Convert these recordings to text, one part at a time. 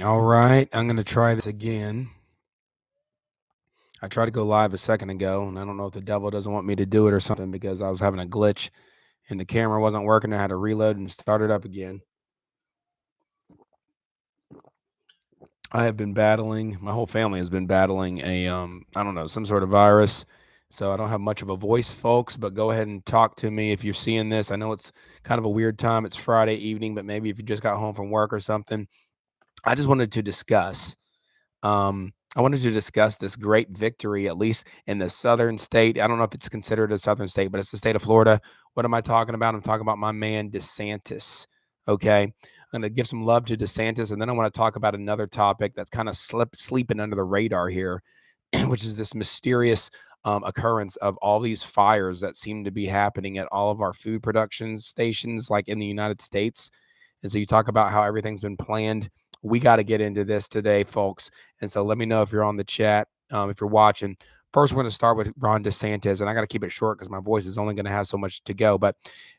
All right, I'm going to try this again. I tried to go live a second ago, and I don't know if the devil doesn't want me to do it or something because I was having a glitch and the camera wasn't working. I had to reload and start it up again. I have been battling, my whole family has been battling I don't know, some sort of virus. So I don't have much of a voice, folks, but go ahead and talk to me if you're seeing this. I know it's kind of a weird time. It's Friday evening, but maybe if you just got home from work or something. I just wanted to discuss I wanted to discuss this great victory, at least in the southern state. I don't know if it's considered a southern state, but it's the state of Florida. What am I talking about? I'm talking about my man DeSantis. Okay. I'm going to give some love to DeSantis, and then I want to talk about another topic that's kind of sleeping under the radar here, which is this mysterious occurrence of all these fires that seem to be happening at all of our food production stations, like in the United States. And so you talk about how everything's been planned. We got to get into this today, folks. And so let me know if you're on the chat, if you're watching. First, we're going to start with Ron DeSantis, and I got to keep it short because my voice is only going to have so much to go. But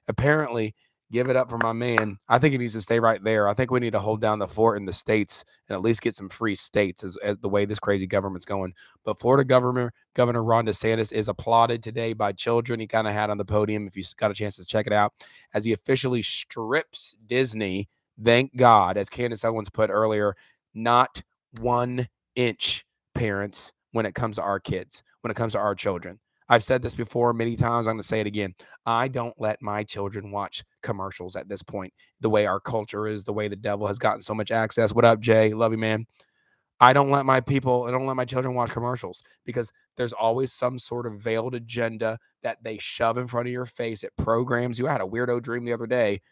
apparently, give it up for my man. I think he needs to stay right there. I think we need to hold down the fort in the states and at least get some free states as the way this crazy government's going. But Florida Governor Ron DeSantis is applauded today by children. He kind of had on the podium, if you got a chance to check it out, as he officially strips Disney. Thank God, as Candace Owens put earlier, not 1 inch, parents, when it comes to our kids, when it comes to our children. I've said this before many times. I'm going to say it again. I don't let my children watch commercials at this point. The way our culture is, the way the devil has gotten so much access. What up, Jay? Love you, man. I don't let my children watch commercials because there's always some sort of veiled agenda that they shove in front of your face. It programs you. I had a weirdo dream the other day.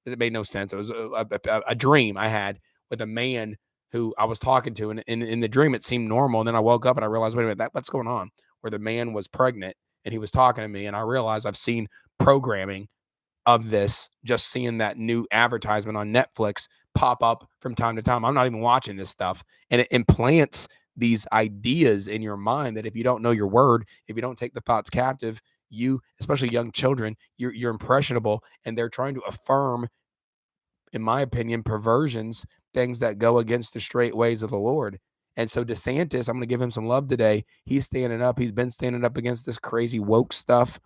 It made no sense. It was a dream I had with a man who I was talking to, and in the dream it seemed normal. And then I woke up and I realized, wait a minute, what's going on? Where the man was pregnant and he was talking to me, and I realized I've seen programming of this, just seeing that new advertisement on Netflix pop up from time to time. I'm not even watching this stuff, and it implants these ideas in your mind that if you don't know your word, if you don't take the thoughts captive, you, especially young children, you're impressionable, and they're trying to affirm, in my opinion, perversions, things that go against the straight ways of the Lord. And so DeSantis, I'm going to give him some love today. He's standing up. He's been standing up against this crazy woke stuff.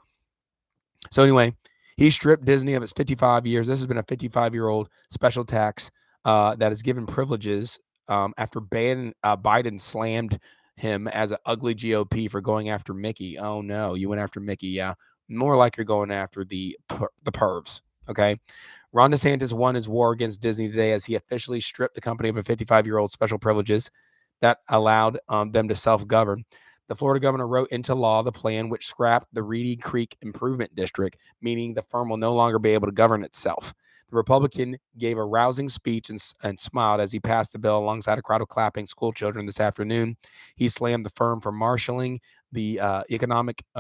So anyway, he stripped Disney of its 55 years. This has been a 55-year-old special tax that has given privileges after Biden slammed him as an ugly GOP for going after Mickey. Oh no, you went after Mickey. Yeah, more like you're going after the pervs. Okay. Ron DeSantis won his war against Disney today as he officially stripped the company of a 55-year-old special privileges that allowed them to self-govern. The Florida governor wrote into law the plan which scrapped the Reedy Creek Improvement District, meaning the firm will no longer be able to govern itself. The Republican gave a rousing speech and smiled as he passed the bill alongside a crowd of clapping school children this afternoon. He slammed the firm for marshaling the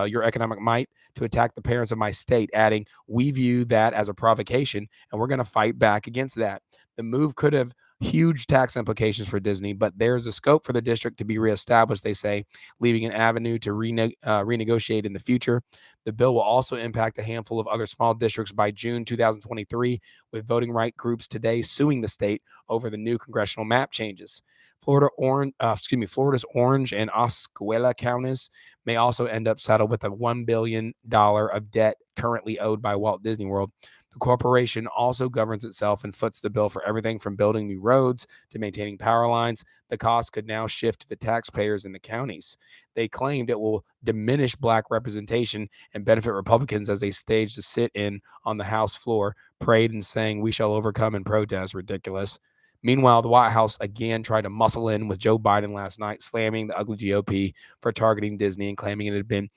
your economic might to attack the parents of my state, adding, "We view that as a provocation, and we're going to fight back against that." The move could have huge tax implications for Disney, but there's a scope for the district to be reestablished, they say, leaving an avenue to renegotiate in the future. The bill will also impact a handful of other small districts by June 2023, with voting right groups today suing the state over the new congressional map changes. Florida's Orange and Osceola counties may also end up settled with a $1 billion of debt currently owed by Walt Disney World. The corporation also governs itself and foots the bill for everything from building new roads to maintaining power lines. The cost could now shift to the taxpayers in the counties. They claimed it will diminish black representation and benefit Republicans as they staged a sit-in on the House floor, prayed and sang, "We shall overcome," in protest. Ridiculous. Meanwhile, the White House again tried to muscle in with Joe Biden last night, slamming the ugly GOP for targeting Disney and claiming it had been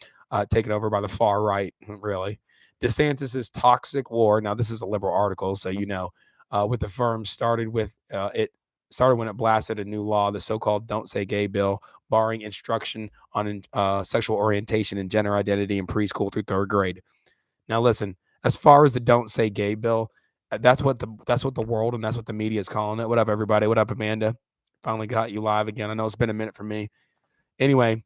taken over by the far right. Really. DeSantis's toxic war. Now, this is a liberal article, so with the firm started when it blasted a new law, the so-called "Don't Say Gay" bill, barring instruction on sexual orientation and gender identity in preschool through third grade. Now, listen, as far as the "Don't Say Gay" bill, that's what the world and that's what the media is calling it. What up, everybody? What up, Amanda? Finally got you live again. I know it's been a minute for me. Anyway,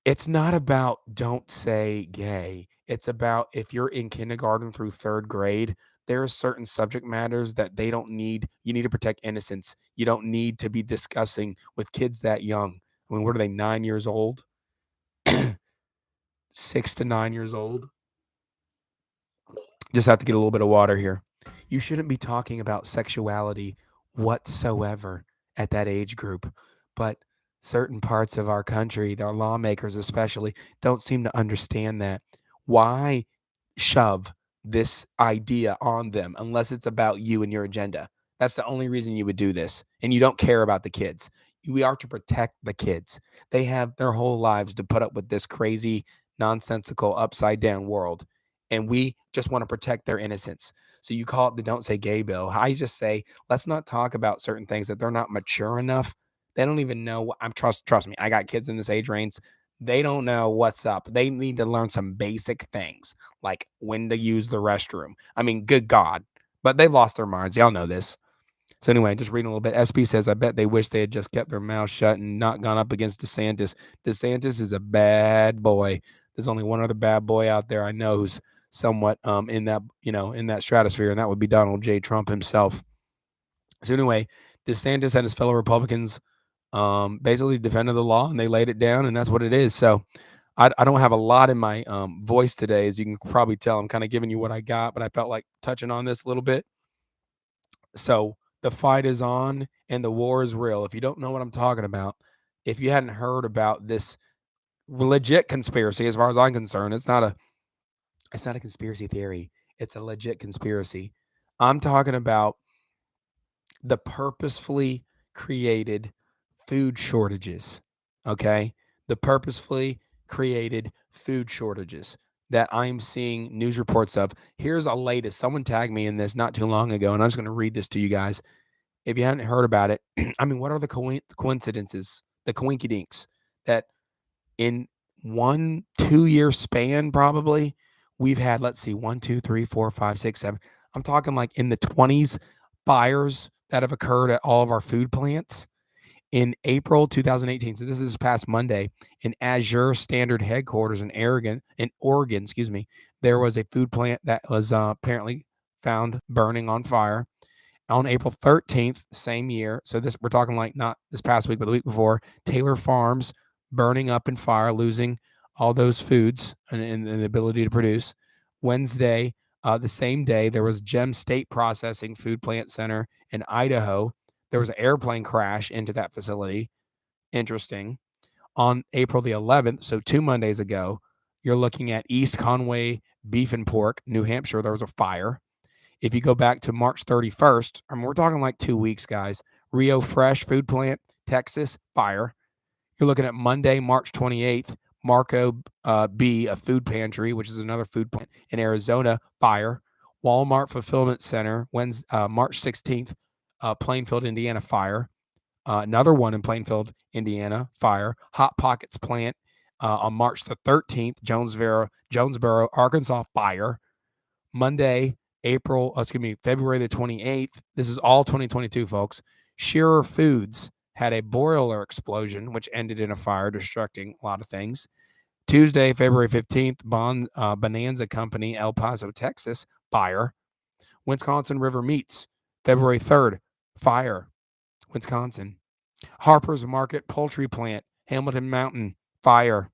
it's not about "don't say gay." It's about if you're in kindergarten through third grade, there are certain subject matters that they don't need. You need to protect innocence. You don't need to be discussing with kids that young. I mean, what are they, 9 years old? 6 to 9 years old? Just have to get a little bit of water here. You shouldn't be talking about sexuality whatsoever at that age group. But certain parts of our country, our lawmakers especially, don't seem to understand that. Why shove this idea on them unless it's about you and your agenda? That's the only reason you would do this. And you don't care about the kids. We are to protect the kids. They have their whole lives to put up with this crazy, nonsensical, upside down world. And we just want to protect their innocence. So you call it the Don't Say Gay bill. I just say, let's not talk about certain things that they're not mature enough. They don't even know what I'm trust me. I got kids in this age range. They don't know what's up. They need to learn some basic things like when to use the restroom. I mean, good God. But they've lost their minds. Y'all know this. So anyway, just reading a little bit. SP says, I bet they wish they had just kept their mouth shut and not gone up against DeSantis. DeSantis is a bad boy. There's only one other bad boy out there I know who's somewhat in that, in that stratosphere, and that would be Donald J. Trump himself. So anyway, DeSantis and his fellow Republicans basically defended the law, and they laid it down, and that's what it is. So I don't have a lot in my voice today, as you can probably tell. I'm kind of giving you what I got, but I felt like touching on this a little bit. So the fight is on and the war is real. If you don't know what I'm talking about, if you hadn't heard about this legit conspiracy, as far as I'm concerned, it's not a conspiracy theory. It's a legit conspiracy. I'm talking about the purposefully created food shortages. Okay? The purposefully created food shortages that I'm seeing news reports of. Here's a latest. Someone tagged me in this not too long ago, and I'm just going to read this to you guys. If you hadn't heard about it, I mean, what are the coincidences, the coinkydinks that in 1-2 year span, probably we've had, let's see, 1, 2, 3, 4, 5, 6, 7. I'm talking like in the 20s fires that have occurred at all of our food plants in April 2018. So this is past Monday in Azure Standard headquarters in Oregon, there was a food plant that was apparently found burning on fire. On April 13th, same year, so this we're talking like not this past week, but the week before, Taylor Farms burning up in fire, losing all those foods and the ability to produce. Wednesday, the same day, there was Gem State Processing Food Plant Center in Idaho. There was an airplane crash into that facility. Interesting. On April the 11th, so 2 Mondays ago, you're looking at East Conway Beef and Pork, New Hampshire. There was a fire. If you go back to March 31st, I mean, we're talking like 2 weeks, guys. Rio Fresh Food Plant, Texas, fire. You're looking at Monday, March 28th, Marco B, a food pantry, which is another food plant in Arizona, fire. Walmart Fulfillment Center, March 16th, Plainfield, Indiana, fire. Another one in Plainfield, Indiana, fire. Hot Pockets plant on March the 13th, Jonesboro, Arkansas, fire. Monday, February the 28th. This is all 2022, folks. Shearer Foods had a boiler explosion, which ended in a fire, destructing a lot of things. Tuesday, February 15th, Bonanza Company, El Paso, Texas, fire. Wisconsin River Meats, February 3rd, fire. Wisconsin. Harper's Market Poultry Plant, Hamilton Mountain, fire.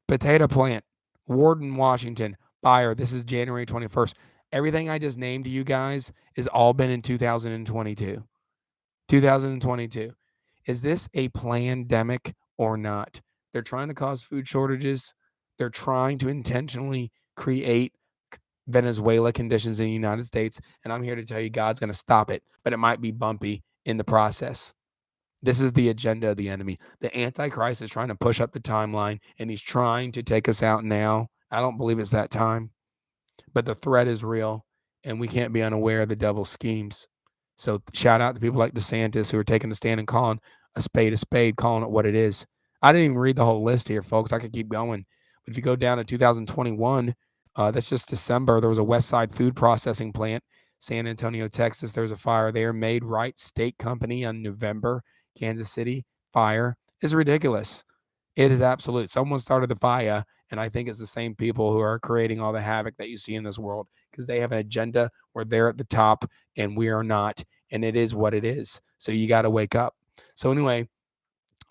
Potato Plant, Warden, Washington, fire. This is January 21st. Everything I just named to you guys has all been in 2022. 2022. Is this a pandemic or not? They're trying to cause food shortages. They're trying to intentionally create Venezuela conditions in the United States. And I'm here to tell you God's going to stop it, but it might be bumpy in the process. This is the agenda of the enemy. The Antichrist is trying to push up the timeline, and he's trying to take us out now. I don't believe it's that time, but the threat is real, and we can't be unaware of the devil's schemes. So shout out to people like DeSantis who are taking a stand and calling a spade, calling it what it is. I didn't even read the whole list here, folks. I could keep going. But if you go down to 2021, that's just December, there was a Westside Food Processing Plant, San Antonio, Texas. There's a fire there. Made Right Steak Company on November, Kansas City, fire. It's ridiculous. It is absolute. Someone started the fire, And I think it's the same people who are creating all the havoc that you see in this world because they have an agenda where they're at the top and we are not. And it is what it is. So you got to wake up. So, anyway,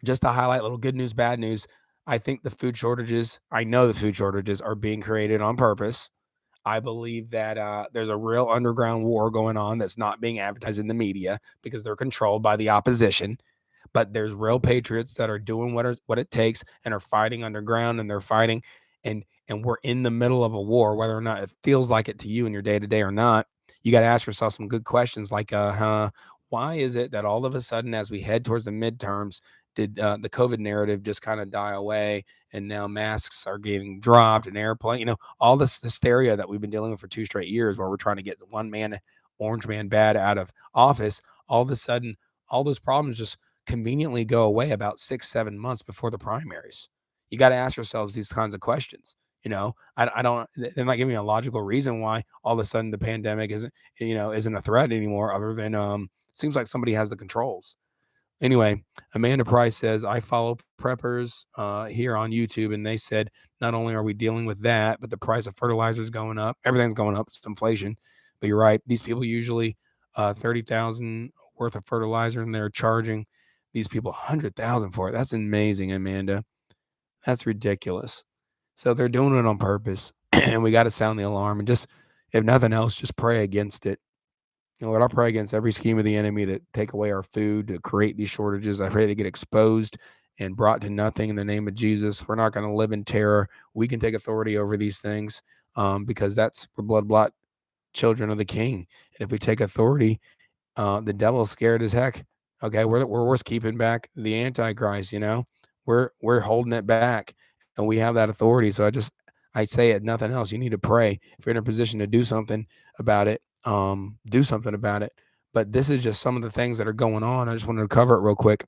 just to highlight a little good news, bad news, I think I know the food shortages are being created on purpose. I believe that there's a real underground war going on that's not being advertised in the media because they're controlled by the opposition. But there's real patriots that are doing what it takes and are fighting underground, and they're fighting, and we're in the middle of a war, whether or not it feels like it to you in your day to day or not. You got to ask yourself some good questions like, why is it that all of a sudden, as we head towards the midterms, did the COVID narrative just kind of die away, and now masks are getting dropped and airplane, all this hysteria that we've been dealing with for 2 straight years, where we're trying to get one man, orange man bad, out of office. All of a sudden, all those problems just conveniently go away about 6, 7 months before the primaries. You got to ask yourselves these kinds of questions. I don't. They're not giving me a logical reason why all of a sudden the pandemic isn't a threat anymore, other than seems like somebody has the controls. Anyway, Amanda Price says, I follow preppers here on YouTube, and they said not only are we dealing with that, but the price of fertilizer is going up. Everything's going up. It's inflation. But you're right. These people usually 30,000 worth of fertilizer, and they're charging these people 100,000 for it. That's amazing, Amanda. That's ridiculous. So they're doing it on purpose, and we got to sound the alarm and just, if nothing else, just pray against it. Lord, I pray against every scheme of the enemy to take away our food, to create these shortages. I pray they get exposed and brought to nothing in the name of Jesus. We're not going to live in terror. We can take authority over these things because we're blood children of the King. And if we take authority, the devil's scared as heck. Okay, we're worth keeping back the Antichrist. We're holding it back, and we have that authority. So I say it, nothing else. You need to pray. If you're in a position to do something about it, do something about it. But this is just some of the things that are going on. I just wanted to cover it real quick.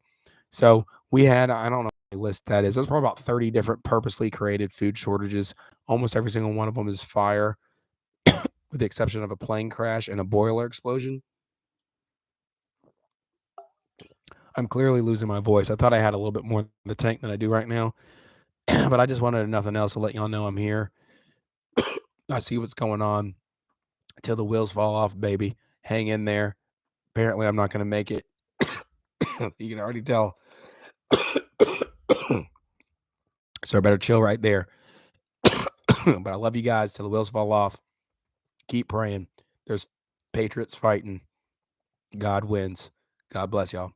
So we had, I don't know what list that is. There's probably about 30 different purposely created food shortages. Almost every single one of them is fire, with the exception of a plane crash and a boiler explosion. I'm clearly losing my voice. I thought I had a little bit more in the tank than I do right now, but I just wanted nothing else to let y'all know I'm here. I see what's going on till the wheels fall off, baby. Hang in there. Apparently, I'm not going to make it. You can already tell. So I better chill right there. But I love you guys till the wheels fall off. Keep praying. There's patriots fighting. God wins. God bless y'all.